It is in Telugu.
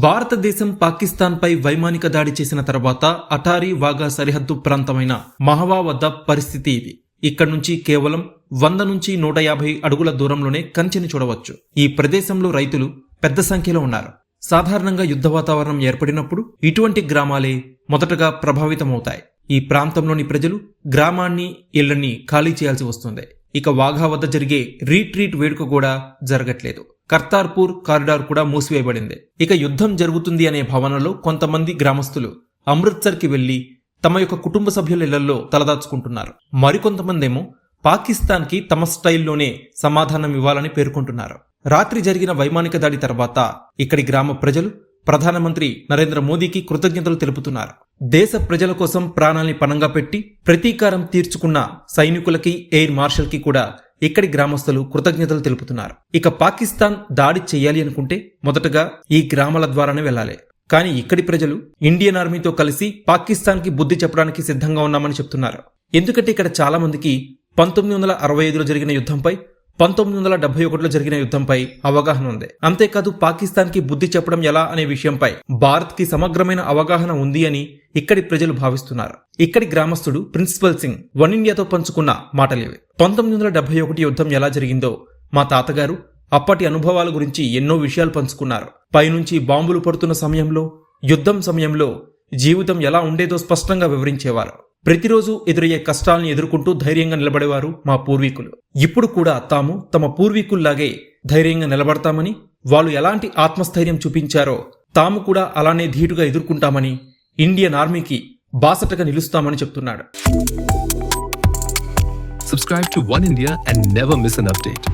భారతదేశం పాకిస్తాన్పై వైమానిక దాడి చేసిన తర్వాత అటారీ వాఘా సరిహద్దు ప్రాంతమైన మహవా వద్ద పరిస్థితి ఇది. ఇక్కడ నుంచి కేవలం 100 నుంచి 150 అడుగుల దూరంలోనే కంచెని చూడవచ్చు. ఈ ప్రదేశంలో రైతులు పెద్ద సంఖ్యలో ఉన్నారు. సాధారణంగా యుద్ధ వాతావరణం ఏర్పడినప్పుడు ఇటువంటి గ్రామాలే మొదటగా ప్రభావితమవుతాయి. ఈ ప్రాంతంలోని ప్రజలు గ్రామాన్ని, ఇళ్లని ఖాళీ చేయాల్సి వస్తుంది. ఇక వాఘా వద్ద జరిగే రీట్రీట్ వేడుక కూడా జరగట్లేదు. కర్తార్పూర్ కారిడార్ కూడా మూసివేయబడింది. ఇక యుద్ధం జరుగుతుంది అనే భావనలో కొంతమంది గ్రామస్తులు అమృత్సర్కి వెళ్లి తమ యొక్క కుటుంబ సభ్యుల ఇళ్లలో తలదాచుకుంటున్నారు. మరికొంతమందేమో పాకిస్తాన్కి తమ స్టైల్లోనే సమాధానం ఇవ్వాలని పేర్కొంటున్నారు. రాత్రి జరిగిన వైమానిక దాడి తర్వాత ఇక్కడి గ్రామ ప్రజలు ప్రధానమంత్రి నరేంద్ర మోదీకి కృతజ్ఞతలు తెలుపుతున్నారు. దేశ ప్రజల కోసం ప్రాణాల్ని పణంగా పెట్టి ప్రతీకారం తీర్చుకున్న సైనికులకి, ఎయిర్ మార్షల్ కి కూడా ఇక్కడి గ్రామస్తులు కృతజ్ఞతలు తెలుపుతున్నారు. ఇక పాకిస్తాన్ దాడి చెయ్యాలి అనుకుంటే మొదటగా ఈ గ్రామాల ద్వారానే వెళ్లాలి. కానీ ఇక్కడి ప్రజలు ఇండియన్ ఆర్మీతో కలిసి పాకిస్తాన్ కి బుద్ధి చెప్పడానికి సిద్ధంగా ఉన్నామని చెప్తున్నారు. ఎందుకంటే ఇక్కడ చాలా మందికి 1965లో జరిగిన యుద్ధంపై, 1971లో జరిగిన యుద్ధంపై అవగాహన ఉంది. అంతేకాదు పాకిస్తాన్ కి బుద్ధి చెప్పడం ఎలా అనే విషయంపై భారత్ కి సమగ్రమైన అవగాహన ఉంది అని ఇక్కడి ప్రజలు భావిస్తున్నారు. ఇక్కడి గ్రామస్తుడు ప్రిన్సిపల్ సింగ్ వన్ ఇండియాతో పంచుకున్న మాటలివి. 1971 యుద్ధం ఎలా జరిగిందో మా తాతగారు అప్పటి అనుభవాల గురించి ఎన్నో విషయాలు పంచుకున్నారు. పైనుంచి బాంబులు పడుతున్న సమయంలో, యుద్ధం సమయంలో జీవితం ఎలా ఉండేదో స్పష్టంగా వివరించేవారు. ప్రతిరోజు ఎదురయ్యే కష్టాలను ఎదుర్కొంటూ ధైర్యంగా నిలబడేవారు మా పూర్వీకులు. ఇప్పుడు కూడా తాము తమ పూర్వీకుల్లాగే ధైర్యంగా నిలబడతామని, వాళ్ళు ఎలాంటి ఆత్మస్థైర్యం చూపించారో తాము కూడా అలానే ధీటుగా ఎదుర్కొంటామని, ఇండియన్ ఆర్మీకి బాసటగా నిలుస్తామని చెప్తున్నాడు. Subscribe to One India and never miss an update.